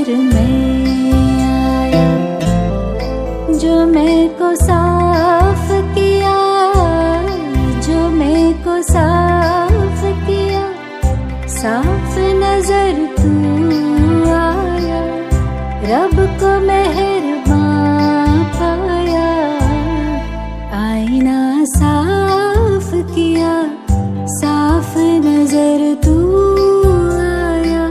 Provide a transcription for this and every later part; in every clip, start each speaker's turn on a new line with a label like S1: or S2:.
S1: नजर में आया, जो मैं को साफ किया, जो मैं को साफ किया, साफ नजर तू आया, रब को मेहरबान पाया, आईना साफ किया, साफ नजर तू आया।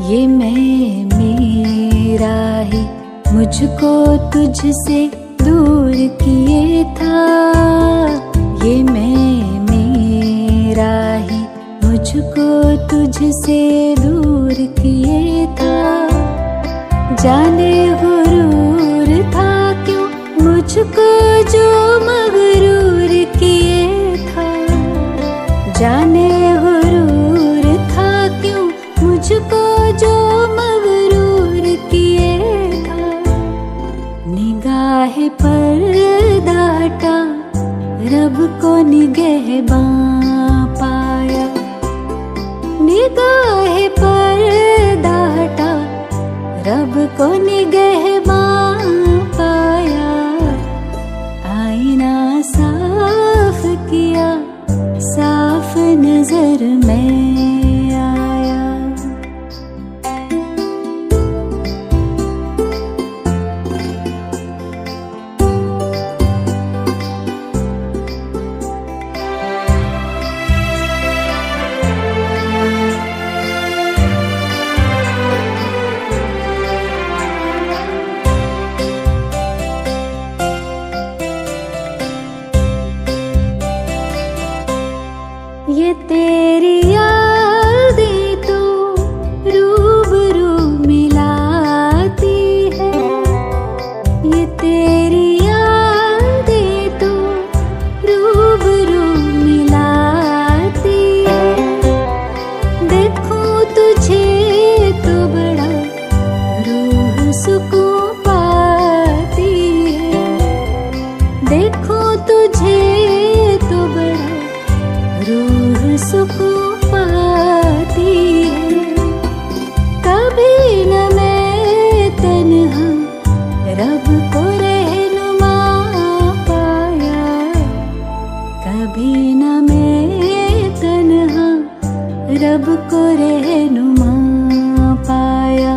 S1: ये मैं मेरा ही मुझको तुझसे दूर किए था, ये मैं मेरा ही मुझको तुझसे दूर किए था, जाने गुरूर था क्यों मुझको जो मगरूर किए था, जाने गुरूर था क्यों मुझको जो मगरूर किए था, निगाह पर्दा हटा, रब को निगहबान पाया, निगाह पर्दा हटा, रब को निगहबान पाया, आईना साफ किया, साफ नजर में आया। ये तेरी यादें तो रूबरू मिलाती है, ये तेरी यादें तो रूबरू मिलाती है, देखूं तुझे तो बड़ा रूह सुकून पाती है, देखूं तुझे तो बड़ा रूह सुकून पाती है, कभी न मैं तन्हा रब को रहनुमा पाया, कभी न मैं तन्हा रब को रहनुमा पाया,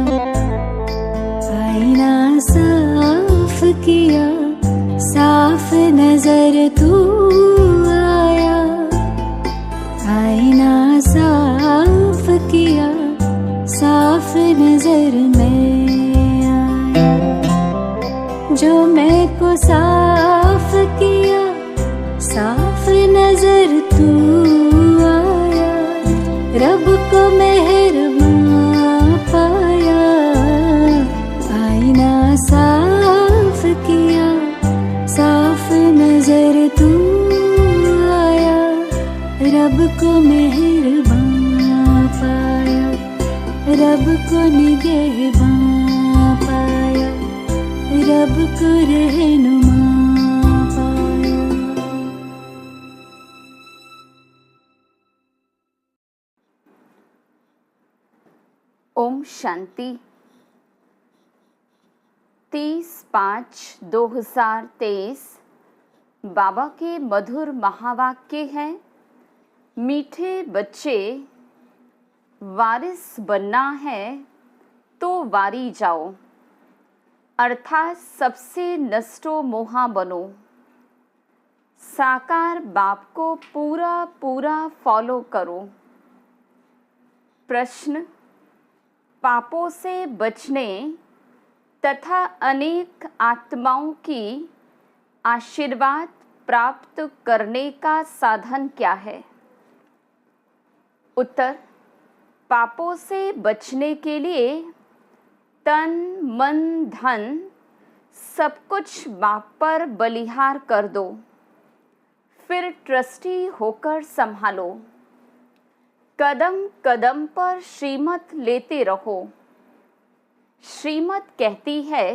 S1: आईना साफ किया, साफ नजर तू आया, आईना साफ किया, साफ नजर में आया, जो मैं को साफ किया, साफ नजर तू आया, रब को मेहरबान पाया, आईना साफ किया, साफ नजर तू आया, रब को मेहरबान पाया, रब को निगहबान पाया, रब को रहनुमा पाया।
S2: ओम शांति। 30/5/2023 बाबा के मधुर महावाक्य हैं, मीठे बच्चे, वारिस बनना है तो वारी जाओ, अर्थात सबसे नष्टो मोहा बनो, साकार बाप को पूरा पूरा फॉलो करो। प्रश्न, पापों से बचने तथा अनेक आत्माओं की आशीर्वाद प्राप्त करने का साधन क्या है? उत्तर, पापों से बचने के लिए तन मन धन सब कुछ बाप पर बलिहार कर दो, फिर ट्रस्टी होकर संभालो। कदम कदम पर श्रीमत लेते रहो। श्रीमत कहती है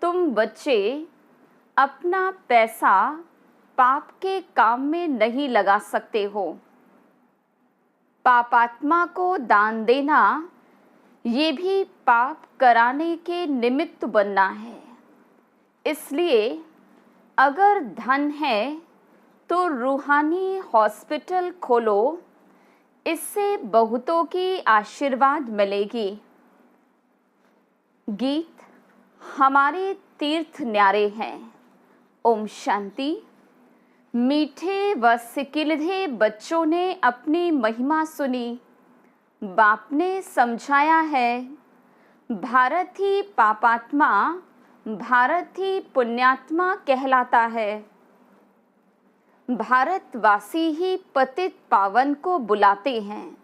S2: तुम बच्चे अपना पैसा पाप के काम में नहीं लगा सकते हो। पापात्मा को दान देना ये भी पाप कराने के निमित्त बनना है। इसलिए अगर धन है तो रूहानी हॉस्पिटल खोलो, इससे बहुतों की आशीर्वाद मिलेगी। गीत हमारे तीर्थ न्यारे हैं। ओम शांति। मीठे व सिकिलधे बच्चों ने अपनी महिमा सुनी। बाप ने समझाया है भारत ही पापात्मा, भारत ही पुण्यात्मा कहलाता है। भारतवासी ही पतित पावन को बुलाते हैं।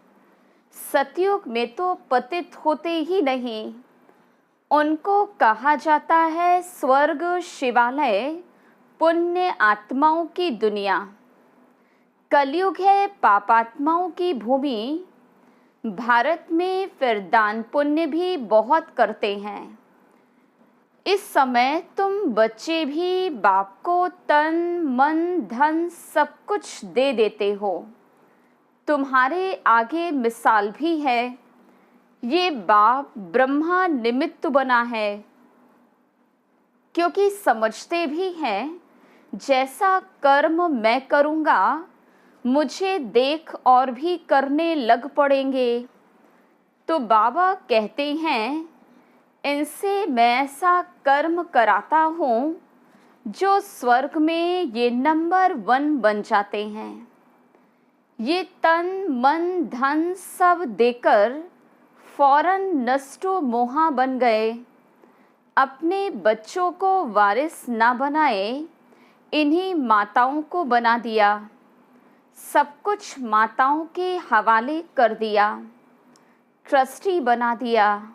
S2: सतयुग में तो पतित होते ही नहीं, उनको कहा जाता है स्वर्ग शिवालय, पुण्य आत्माओं की दुनिया। कलयुग है पापात्माओं की भूमि। भारत में फिर दान पुण्य भी बहुत करते हैं। इस समय तुम बच्चे भी बाप को तन मन धन सब कुछ दे देते हो। तुम्हारे आगे मिसाल भी है। ये बाप ब्रह्मा निमित्त बना है, क्योंकि समझते भी हैं जैसा कर्म मैं करूँगा मुझे देख और भी करने लग पड़ेंगे। तो बाबा कहते हैं इनसे मैं ऐसा कर्म कराता हूँ जो स्वर्ग में ये नंबर 1 बन जाते हैं। ये तन मन धन सब देकर फौरन नष्टो मोहा बन गए। अपने बच्चों को वारिस ना बनाए, इन्हीं माताओं को बना दिया। सब कुछ माताओं के हवाले कर दिया, ट्रस्टी बना दिया।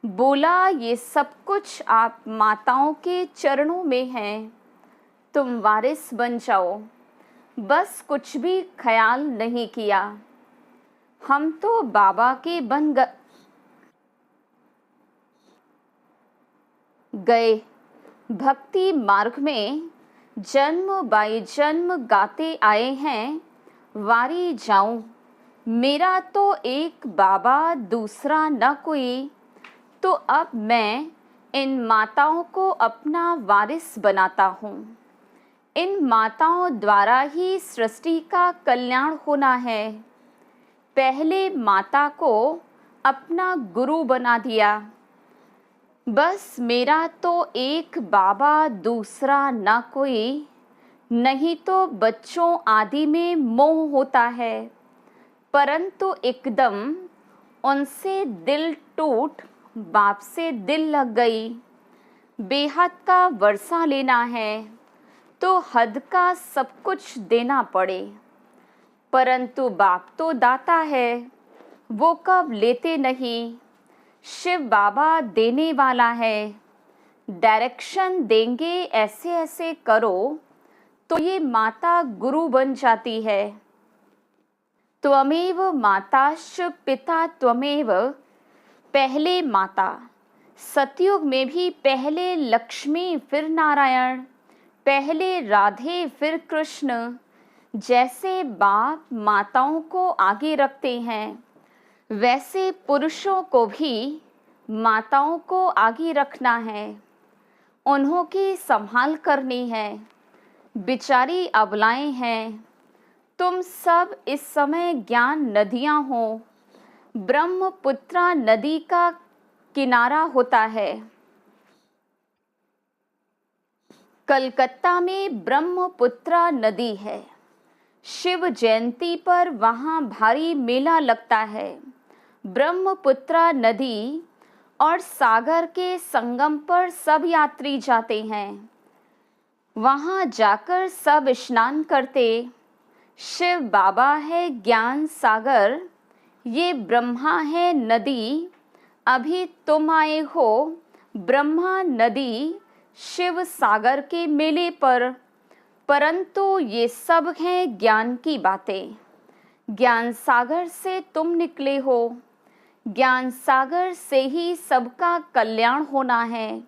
S2: बोला ये सब कुछ आप माताओं के चरणों में है, तुम वारिस बन जाओ। बस कुछ भी ख्याल नहीं किया। हम तो बाबा के बन गए। भक्ति मार्ग में जन्म बाई जन्म गाते आए हैं, वारी जाऊं मेरा तो एक बाबा दूसरा न कोई। तो अब मैं इन माताओं को अपना वारिस बनाता हूँ। इन माताओं द्वारा ही सृष्टि का कल्याण होना है। पहले माता को अपना गुरु बना दिया। बस मेरा तो एक बाबा दूसरा ना कोई, नहीं तो बच्चों आदि में मोह होता है। परंतु एकदम उनसे दिल टूट बाप से दिल लग गई। बेहद का वर्षा लेना है तो हद का सब कुछ देना पड़े। परंतु बाप तो दाता है, वो कब लेते नहीं। शिव बाबा देने वाला है। डायरेक्शन देंगे ऐसे ऐसे करो तो ये माता गुरु बन जाती है। त्वमेव माताश्च पिता त्वमेव, पहले माता। सतयुग में भी पहले लक्ष्मी फिर नारायण, पहले राधे फिर कृष्ण। जैसे बाप माताओं को आगे रखते हैं, वैसे पुरुषों को भी माताओं को आगे रखना है। उन्हों की संभाल करनी है। बिचारी अबलाएं हैं। तुम सब इस समय ज्ञान नदियां हो। ब्रह्मपुत्रा नदी का किनारा होता है। कलकत्ता में ब्रह्मपुत्रा नदी है। शिव जयंती पर वहाँ भारी मेला लगता है। ब्रह्मपुत्रा नदी और सागर के संगम पर सब यात्री जाते हैं। वहाँ जाकर सब स्नान करते। शिव बाबा है ज्ञान सागर, ये ब्रह्मा है नदी। अभी तुम आए हो ब्रह्मा नदी शिव सागर के मेले पर, परंतु ये सब हैं ज्ञान की बातें। ज्ञान सागर से तुम निकले हो, ज्ञान सागर से ही सबका कल्याण होना है,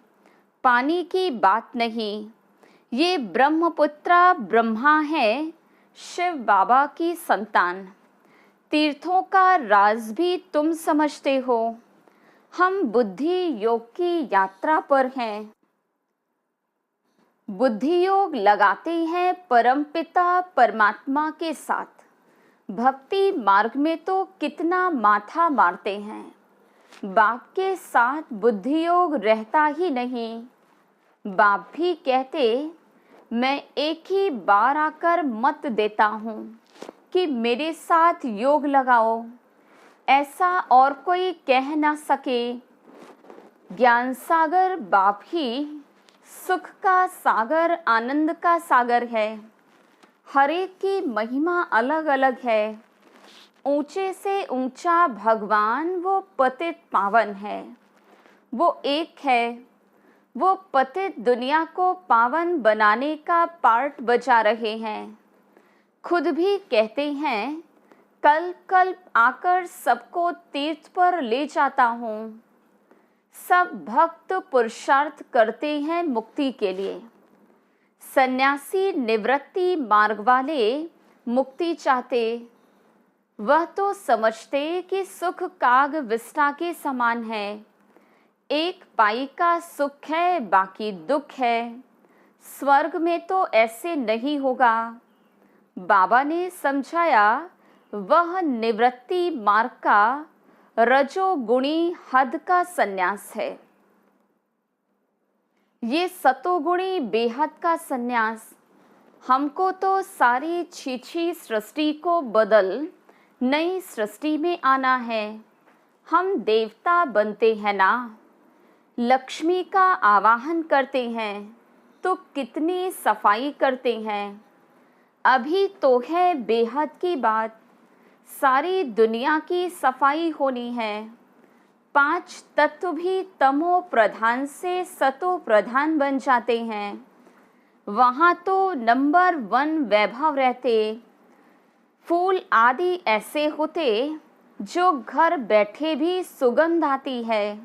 S2: पानी की बात नहीं। ये ब्रह्मपुत्रा ब्रह्मा है शिव बाबा की संतान। तीर्थों का राज भी तुम समझते हो। हम बुद्धि योग की यात्रा पर हैं। बुद्धि योग लगाते हैं परमपिता परमात्मा के साथ। भक्ति मार्ग में तो कितना माथा मारते हैं, बाप के साथ बुद्धि योग रहता ही नहीं। बाप भी कहते मैं एक ही बार आकर मत देता हूँ कि मेरे साथ योग लगाओ, ऐसा और कोई कह ना सके। ज्ञान सागर बाप ही सुख का सागर, आनंद का सागर है। हर एक की महिमा अलग अलग है। ऊंचे से ऊंचा भगवान वो पतित पावन है, वो एक है। वो पतित दुनिया को पावन बनाने का पार्ट बजा रहे हैं। खुद भी कहते हैं कल्प कल्प आकर सबको तीर्थ पर ले जाता हूँ। सब भक्त पुरुषार्थ करते हैं मुक्ति के लिए। सन्यासी निवृत्ति मार्ग वाले मुक्ति चाहते, वह तो समझते कि सुख काग विष्ठा के समान है। एक पाई का सुख है, बाकी दुख है। स्वर्ग में तो ऐसे नहीं होगा। बाबा ने समझाया वह निवृत्ति मार्ग का रजोगुणी हद का सन्यास है, ये सतोगुणी बेहद का सन्यास। हमको तो सारी छीछी सृष्टि को बदल नई सृष्टि में आना है। हम देवता बनते हैं ना, लक्ष्मी का आवाहन करते हैं तो कितनी सफाई करते हैं। अभी तो है बेहद की बात, सारी दुनिया की सफाई होनी है। 5 तत्व भी तमो प्रधान से सतो प्रधान बन जाते हैं। वहाँ तो नंबर 1 वैभव रहते। फूल आदि ऐसे होते जो घर बैठे भी सुगंध आती है।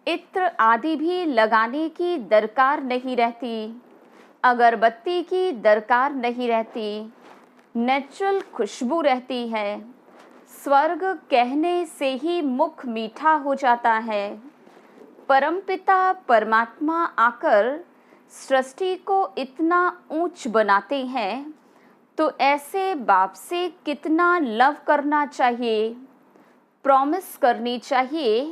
S2: इत्र आदि भी लगाने की दरकार नहीं रहती, अगरबत्ती की दरकार नहीं रहती, नेचुरल खुशबू रहती है। स्वर्ग कहने से ही मुख मीठा हो जाता है। परमपिता परमात्मा आकर सृष्टि को इतना ऊंच बनाते हैं, तो ऐसे बाप से कितना लव करना चाहिए। प्रॉमिस करनी चाहिए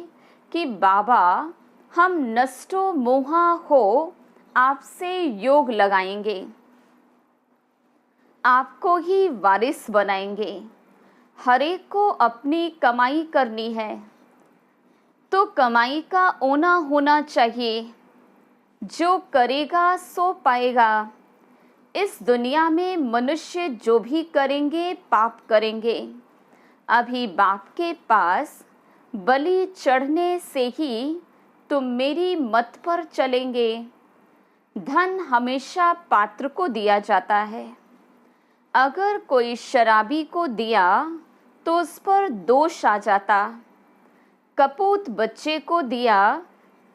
S2: कि बाबा हम नष्टो मोहा हो आपसे योग लगाएंगे, आपको ही वारिस बनाएंगे। हर एक को अपनी कमाई करनी है, तो कमाई का ओना होना चाहिए। जो करेगा सो पाएगा। इस दुनिया में मनुष्य जो भी करेंगे पाप करेंगे। अभी बाप के पास बलि चढ़ने से ही तुम मेरी मत पर चलेंगे। धन हमेशा पात्र को दिया जाता है। अगर कोई शराबी को दिया तो उस पर दोष आ जाता। कपूत बच्चे को दिया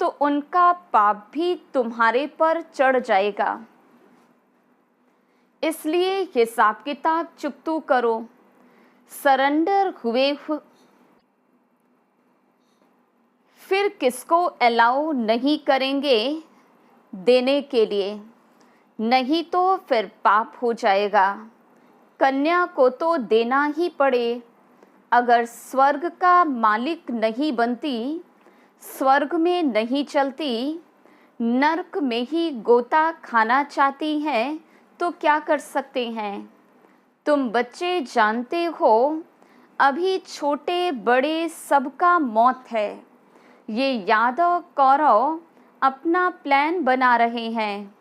S2: तो उनका पाप भी तुम्हारे पर चढ़ जाएगा। इसलिए हिसाब किताब चुकतू करो। सरेंडर हुए फिर किसको अलाउ नहीं करेंगे देने के लिए, नहीं तो फिर पाप हो जाएगा। कन्या को तो देना ही पड़े। अगर स्वर्ग का मालिक नहीं बनती, स्वर्ग में नहीं चलती, नरक में ही गोता खाना चाहती हैं, तो क्या कर सकते हैं। तुम बच्चे जानते हो अभी छोटे बड़े सबका मौत है। ये यादव कौरव अपना प्लान बना रहे हैं,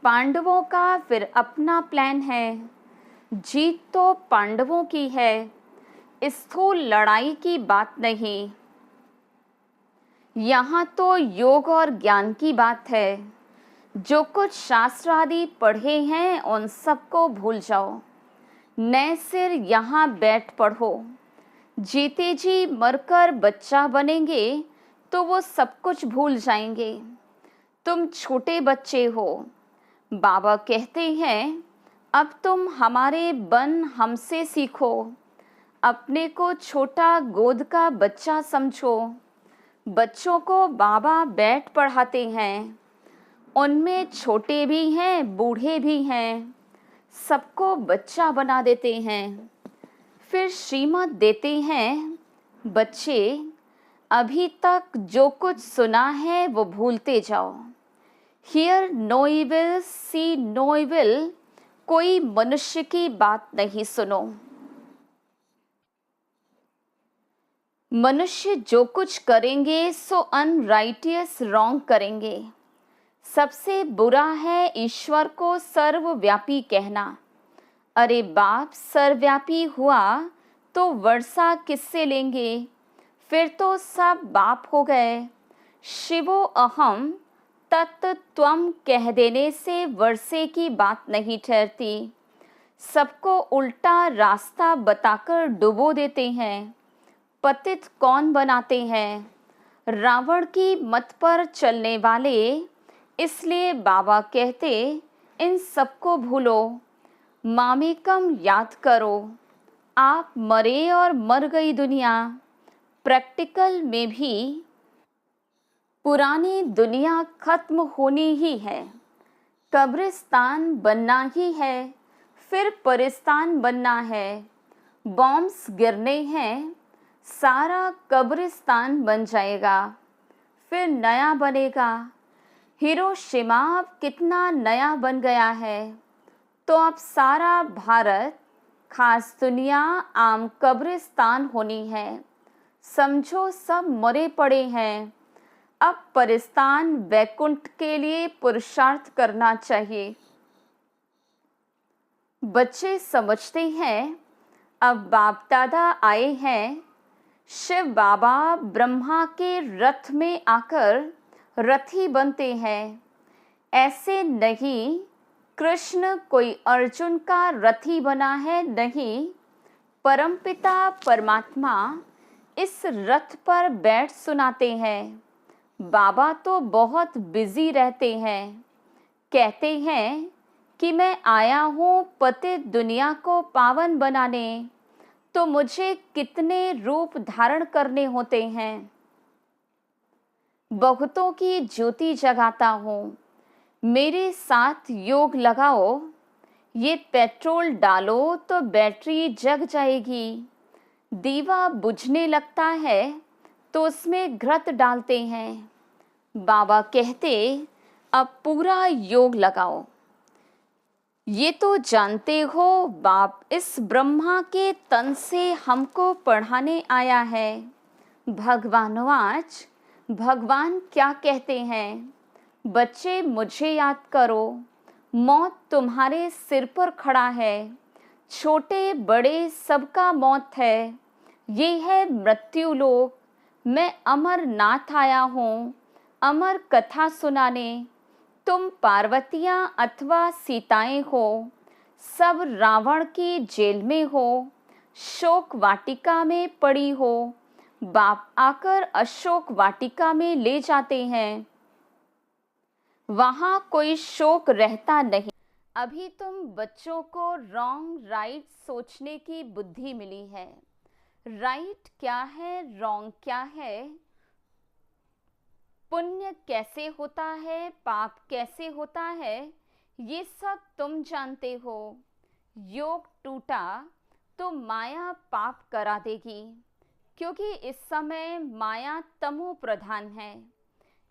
S2: पांडवों का फिर अपना प्लान है। जीत तो पांडवों की है, स्थूल लड़ाई की बात नहीं। यहाँ तो योग और ज्ञान की बात है। जो कुछ शास्त्र आदि पढ़े हैं उन सबको भूल जाओ, नए सिर यहाँ बैठ पढ़ो। जीते जी मरकर बच्चा बनेंगे तो वो सब कुछ भूल जाएंगे। तुम छोटे बच्चे हो, बाबा कहते हैं अब तुम हमारे बन हमसे सीखो। अपने को छोटा गोद का बच्चा समझो। बच्चों को बाबा बैठ पढ़ाते हैं, उनमें छोटे भी हैं बूढ़े भी हैं, सबको बच्चा बना देते हैं। फिर श्रीमत देते हैं, बच्चे अभी तक जो कुछ सुना है वो भूलते जाओ। Hear no evil, see no evil, कोई मनुष्य की बात नहीं सुनो। मनुष्य जो कुछ करेंगे सो अनराइटियस रॉन्ग करेंगे। सबसे बुरा है ईश्वर को सर्वव्यापी कहना। अरे बाप सर्वव्यापी हुआ तो वर्षा किससे लेंगे? फिर तो सब बाप हो गए। शिवो अहम तत्त्वम कह देने से वर्षे की बात नहीं ठहरती। सबको उल्टा रास्ता बताकर डुबो देते हैं। पतित कौन बनाते हैं? रावण की मत पर चलने वाले। इसलिए बाबा कहते इन सबको भूलो, मामेकम याद करो। आप मरे और मर गई दुनिया। प्रैक्टिकल में भी पुरानी दुनिया खत्म होनी ही है, कब्रिस्तान बनना ही है, फिर परिस्तान बनना है। बॉम्ब्स गिरने हैं, सारा कब्रिस्तान बन जाएगा, फिर नया बनेगा। हिरोशिमा अब कितना नया बन गया है, तो अब सारा भारत खास दुनिया आम कब्रिस्तान होनी है। समझो सब मरे पड़े हैं। अब परिस्तान वैकुंठ के लिए पुरुषार्थ करना चाहिए। बच्चे समझते हैं अब बाप दादा आए हैं। शिव बाबा ब्रह्मा के रथ में आकर रथी बनते हैं। ऐसे नहीं कृष्ण कोई अर्जुन का रथी बना है, नहीं। परमपिता परमात्मा इस रथ पर बैठ सुनाते हैं। बाबा तो बहुत बिजी रहते हैं। कहते हैं कि मैं आया हूँ पतित दुनिया को पावन बनाने, तो मुझे कितने रूप धारण करने होते हैं। बहुतों की ज्योति जगाता हूँ। मेरे साथ योग लगाओ। ये पेट्रोल डालो तो बैटरी जग जाएगी। दीवा बुझने लगता है तो उसमें घृत डालते हैं। बाबा कहते अब पूरा योग लगाओ। ये तो जानते हो बाप इस ब्रह्मा के तन से हमको पढ़ाने आया है। भगवानवाच, भगवान क्या कहते हैं? बच्चे मुझे याद करो, मौत तुम्हारे सिर पर खड़ा है। छोटे बड़े सबका मौत है। ये है मृत्यु लोक। मैं अमरनाथ आया हूँ अमर कथा सुनाने। तुम पार्वतियाँ अथवा सीताएं हो, सब रावण की जेल में हो, शोक वाटिका में पड़ी हो। बाप आकर अशोक वाटिका में ले जाते हैं। वहाँ कोई शोक रहता नहीं। अभी तुम बच्चों को रॉन्ग राइट सोचने की बुद्धि मिली है। राइट क्या है, रॉन्ग क्या है, पुण्य कैसे होता है, पाप कैसे होता है, ये सब तुम जानते हो। योग टूटा तो माया पाप करा देगी, क्योंकि इस समय माया तमो प्रधान है।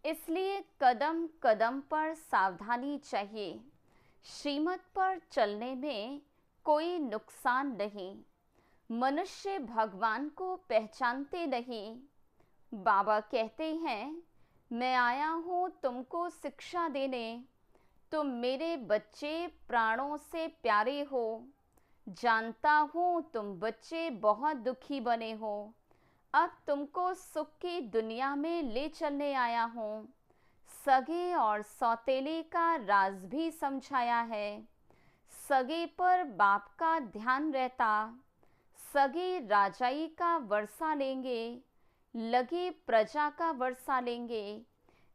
S2: इसलिए कदम कदम पर सावधानी चाहिए। श्रीमत पर चलने में कोई नुकसान नहीं। मनुष्य भगवान को पहचानते नहीं। बाबा कहते हैं मैं आया हूँ तुमको शिक्षा देने। तुम मेरे बच्चे प्राणों से प्यारे हो। जानता हूँ तुम बच्चे बहुत दुखी बने हो। अब तुमको सुख की दुनिया में ले चलने आया हूँ। सगे और सौतेले का राज भी समझाया है। सगे पर बाप का ध्यान रहता, सगे राजाई का वर्षा लेंगे, लगे प्रजा का वर्षा लेंगे।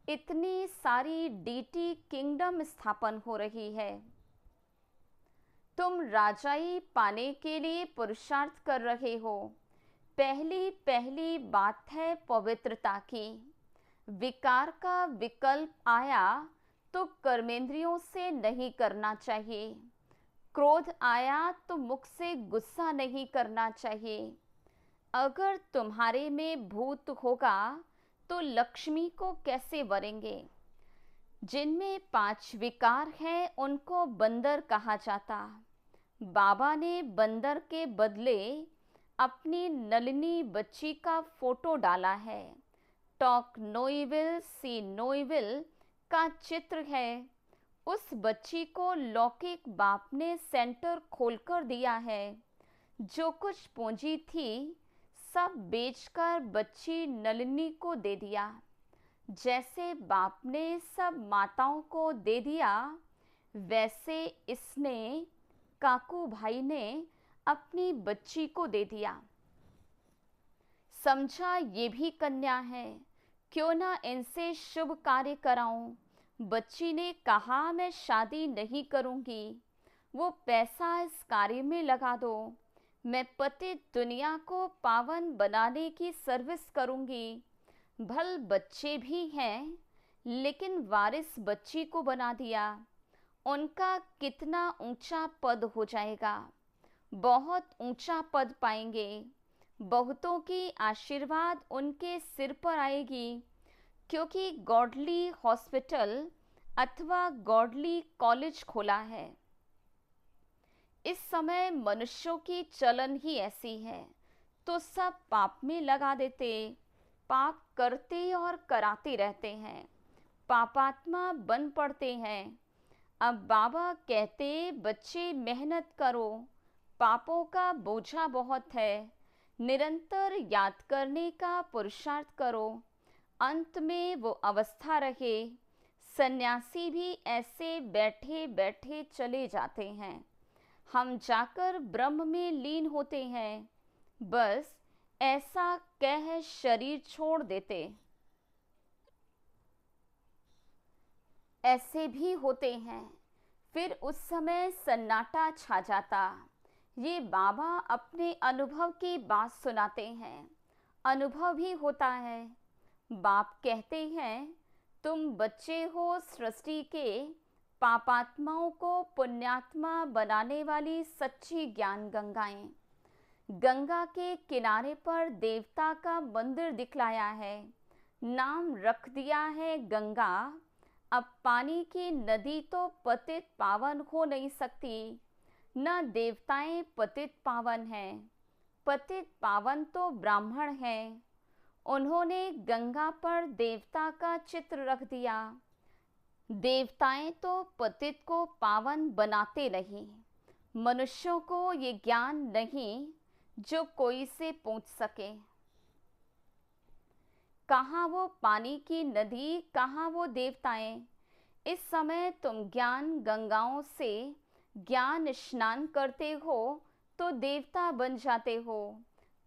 S2: इतनी सारी डीटी किंगडम स्थापन हो रही है। तुम राजाई पाने के लिए पुरुषार्थ कर रहे हो। पहली पहली बात है पवित्रता की। विकार का विकल्प आया तो कर्मेंद्रियों से नहीं करना चाहिए। क्रोध आया तो मुख से गुस्सा नहीं करना चाहिए। अगर तुम्हारे में भूत होगा तो लक्ष्मी को कैसे वरेंगे। जिनमें 5 विकार हैं उनको बंदर कहा जाता। बाबा ने बंदर के बदले अपनी नलिनी बच्ची का फोटो डाला है। Talk no evil, see no evil का चित्र है। उस बच्ची को लौकिक बाप ने सेंटर खोलकर दिया है। जो कुछ पूंजी थी सब बेचकर बच्ची नलिनी को दे दिया। जैसे बाप ने सब माताओं को दे दिया, वैसे इसने काकू भाई ने अपनी बच्ची को दे दिया। समझा ये भी कन्या है, क्यों ना इनसे शुभ कार्य कराऊं। बच्ची ने कहा मैं शादी नहीं करूंगी। वो पैसा इस कार्य में लगा दो। मैं पतित दुनिया को पावन बनाने की सर्विस करूंगी। भल बच्चे भी हैं, लेकिन वारिस बच्ची को बना दिया। उनका कितना ऊंचा पद हो जाएगा। बहुत ऊंचा पद पाएंगे। बहुतों की आशीर्वाद उनके सिर पर आएगी, क्योंकि गॉडली हॉस्पिटल अथवा गॉडली कॉलेज खोला है। इस समय मनुष्यों की चलन ही ऐसी है, तो सब पाप में लगा देते। पाप करते और कराते रहते हैं, पापात्मा बन पड़ते हैं। अब बाबा कहते बच्चे मेहनत करो, पापों का बोझा बहुत है। निरंतर याद करने का पुरुषार्थ करो, अंत में वो अवस्था रहे। सन्यासी भी ऐसे बैठे बैठे चले जाते हैं। हम जाकर ब्रह्म में लीन होते हैं। बस ऐसा कह शरीर छोड़ देते। ऐसे भी होते हैं। फिर उस समय सन्नाटा छा जाता। ये बाबा अपने अनुभव की बात सुनाते हैं। अनुभव भी होता है। बाप कहते हैं तुम बच्चे हो सृष्टि के, पापात्माओं को पुण्यात्मा बनाने वाली सच्ची ज्ञान गंगाएं। गंगा के किनारे पर देवता का मंदिर दिखलाया है, नाम रख दिया है गंगा। अब पानी की नदी तो पतित पावन हो नहीं सकती, न देवताएं पतित पावन हैं। पतित पावन तो ब्राह्मण हैं। उन्होंने गंगा पर देवता का चित्र रख दिया। देवताएं तो पतित को पावन बनाते नहीं। मनुष्यों को ये ज्ञान नहीं जो कोई से पूछ सके। कहाँ वो पानी की नदी, कहाँ वो देवताएं। इस समय तुम ज्ञान गंगाओं से ज्ञान स्नान करते हो तो देवता बन जाते हो।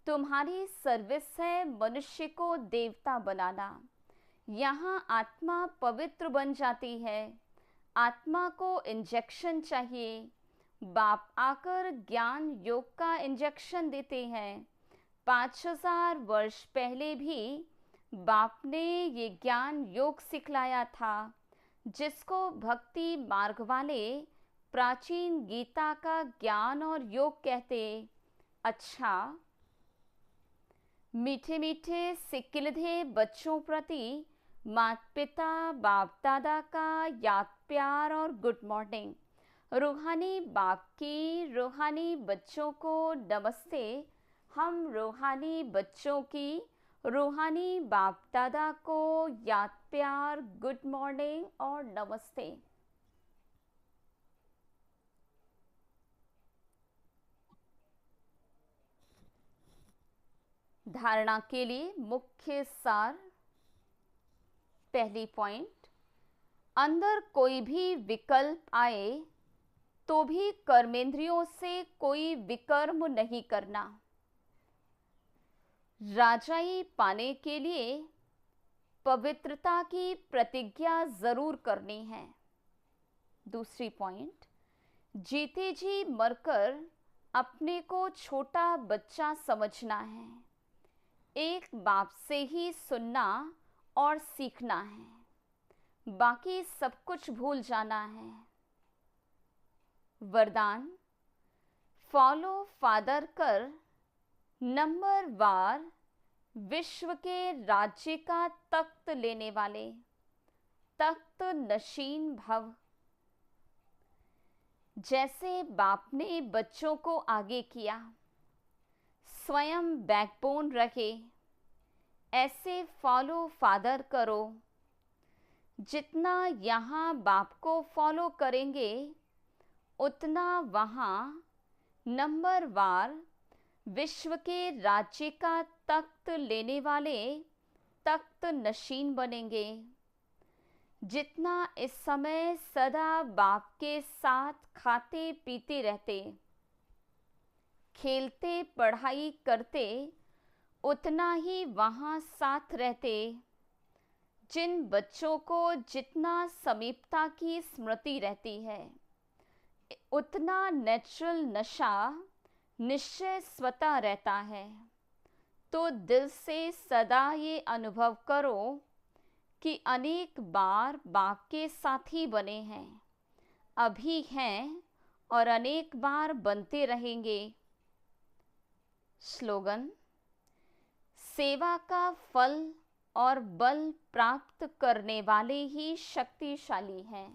S2: तुम्हारी सर्विस है मनुष्य को देवता बनाना। यहाँ आत्मा पवित्र बन जाती है। आत्मा को इंजेक्शन चाहिए। बाप आकर ज्ञान योग का इंजेक्शन देते हैं। 5000 वर्ष पहले भी बाप ने ये ज्ञान योग सिखलाया था, जिसको भक्ति मार्ग वाले प्राचीन गीता का ज्ञान और योग कहते। अच्छा, मीठे मीठे सिक्किलधे बच्चों प्रति माता पिता बाप दादा का याद प्यार और गुड मॉर्निंग। रूहानी बाप की रूहानी बच्चों को नमस्ते। हम रूहानी बच्चों की रूहानी बाप दादा को याद प्यार गुड मॉर्निंग और नमस्ते। धारणा के लिए मुख्य सार। पहली पॉइंट, अंदर कोई भी विकल्प आए तो भी कर्मेंद्रियों से कोई विकर्म नहीं करना। राजाई पाने के लिए पवित्रता की प्रतिज्ञा जरूर करनी है। दूसरी पॉइंट, जीते जी मरकर अपने को छोटा बच्चा समझना है। एक बाप से ही सुनना और सीखना है, बाकी सब कुछ भूल जाना है। वरदान, फॉलो फादर कर नंबर वार विश्व के राज्य का तख्त लेने वाले, तख्त नशीन भव। जैसे बाप ने बच्चों को आगे किया, स्वयं बैकबोन रखे, ऐसे फॉलो फादर करो। जितना यहाँ बाप को फॉलो करेंगे उतना वहाँ नंबर वार विश्व के राज्य का तख्त लेने वाले तख्त नशीन बनेंगे। जितना इस समय सदा बाप के साथ खाते पीते रहते, खेलते पढ़ाई करते, उतना ही वहाँ साथ रहते। जिन बच्चों को जितना समीपता की स्मृति रहती है, उतना नेचुरल नशा निश्चय स्वतः रहता है। तो दिल से सदा ये अनुभव करो कि अनेक बार बाप के साथी बने हैं, अभी हैं और अनेक बार बनते रहेंगे। स्लोगन, सेवा का फल और बल प्राप्त करने वाले ही शक्तिशाली हैं।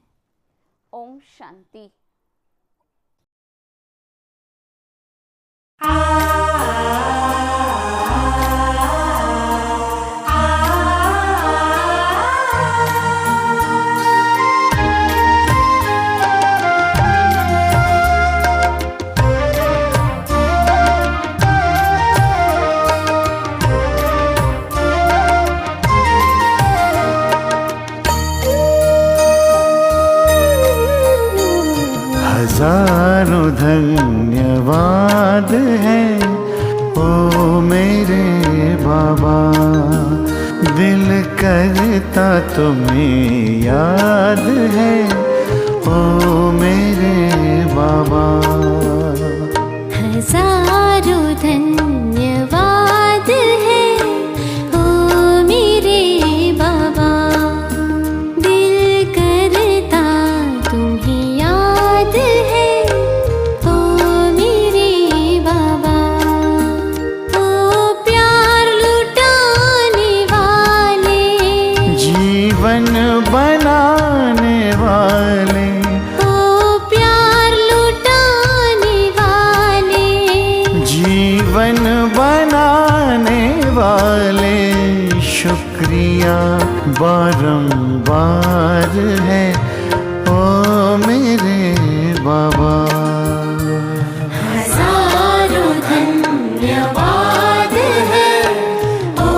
S2: ओम शांति।
S3: हजारों धन्यवाद है ओ मेरे बाबा, दिल करता तुम्हें याद है ओ मेरे बाबा।
S1: हजारों धन्यवाद है ओ मेरे बाबा, दिल करता तुम्हें याद है ओ मेरे बाबा। ओ प्यार लुटाने वाले,
S3: जीवन बनाने वाले,
S1: ओ प्यार लुटाने वाले,
S3: जीवन बनाने वाले, शुक्रिया बारंबार है ओ मेरे बाबा।
S1: हजारों धन्यवाद है ओ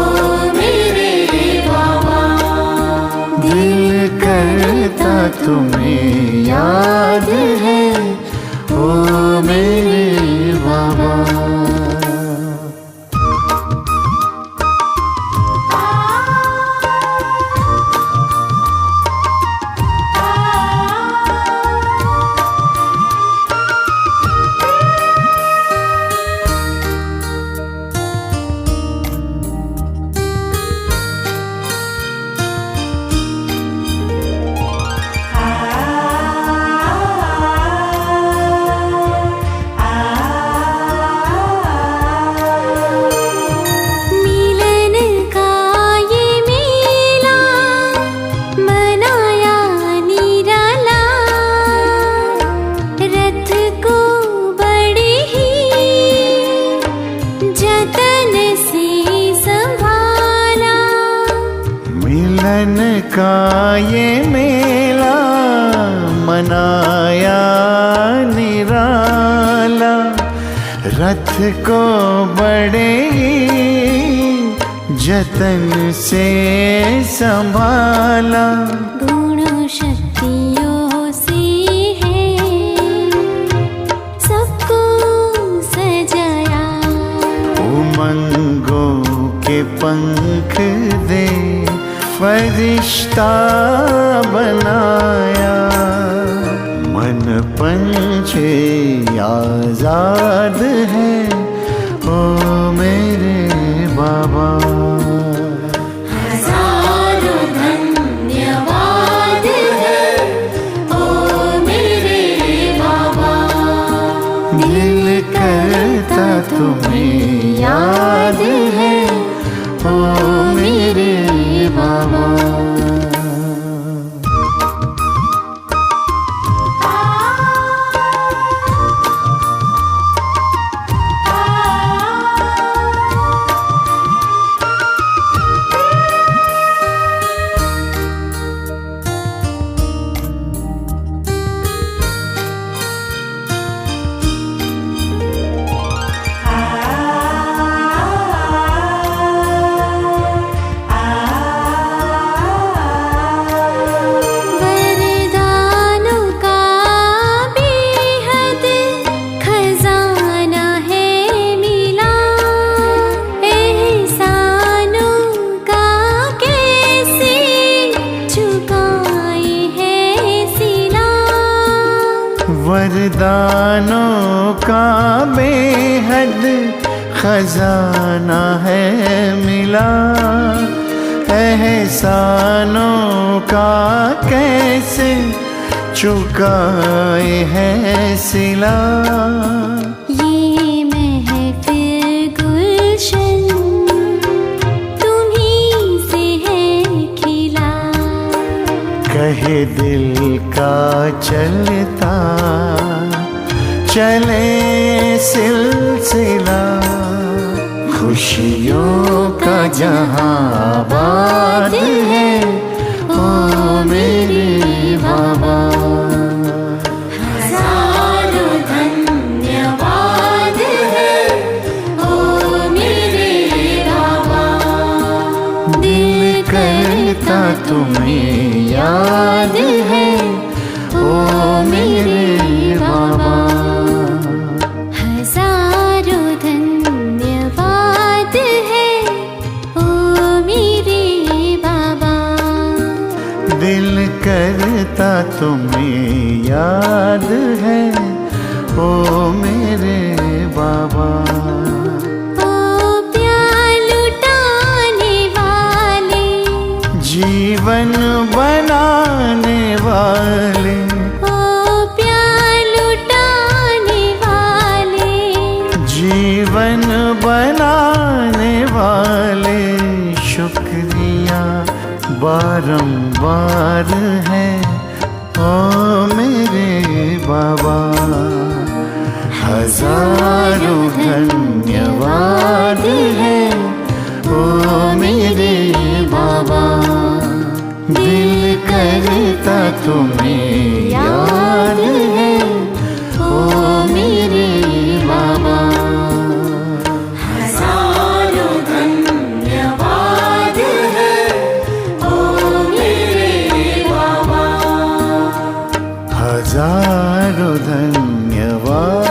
S1: मेरे बाबा,
S3: दिल करता तुम्हें याद है ओ मेरे बाबा।
S1: मिलन का ये मेला मनाया निराला, रथ को बड़े ही जतन से संभाला।
S3: मिलन का ये मेला मनाया निराला, रथ को बड़े ही जतन से संभाला।
S1: गुण शक्तियों से है सबको सजाया।
S3: उमंगों के पंख दे फरिश्ता बनाया। मन पंछी आजाद है ओ मेरे बाबा।
S1: हजारों धन्यवाद है ओ मेरे बाबा।
S3: दिल करता तुम्हें याद है ओ मेरे बाबा।
S1: वरदानों का बेहद खजाना है मिला। एहसानों का कैसे चुकाए है सिला।
S3: वरदानों का बेहद खजाना है मिला। एहसानों का कैसे चुकाए है सिला।
S1: ये महफिल गुलशन तुम्हीं से है खिला।
S3: कहे दिल का चलता चले सिलसिला। खुशियों का जहां आबाद है ओ मेरे बाबा।
S1: हजारों धन्यवाद है ओ मेरे बाबा।
S3: दिल करता तुम्हें याद है ओ मेरे बाबा।
S1: हजारों धन्यवाद है ओ मेरे बाबा।
S3: दिल करता तुम्हें याद है ओ मेरे बाबा।
S1: ओ प्यार लुटाने वाले
S3: जीवन बनाने वाले।
S1: ओ प्यार लुटाने वाले।
S3: जीवन बनाने वाले शुक्रिया बारंबार है ओ मेरे बाबा। हजारों धन्यवाद है ओ मेरे बाबा। दिल करता तुम्हें याद है ओ मेरे बाबा।
S1: हजारों धन्यवाद है ओ मेरे बाबा।
S3: हजारों धन्यवाद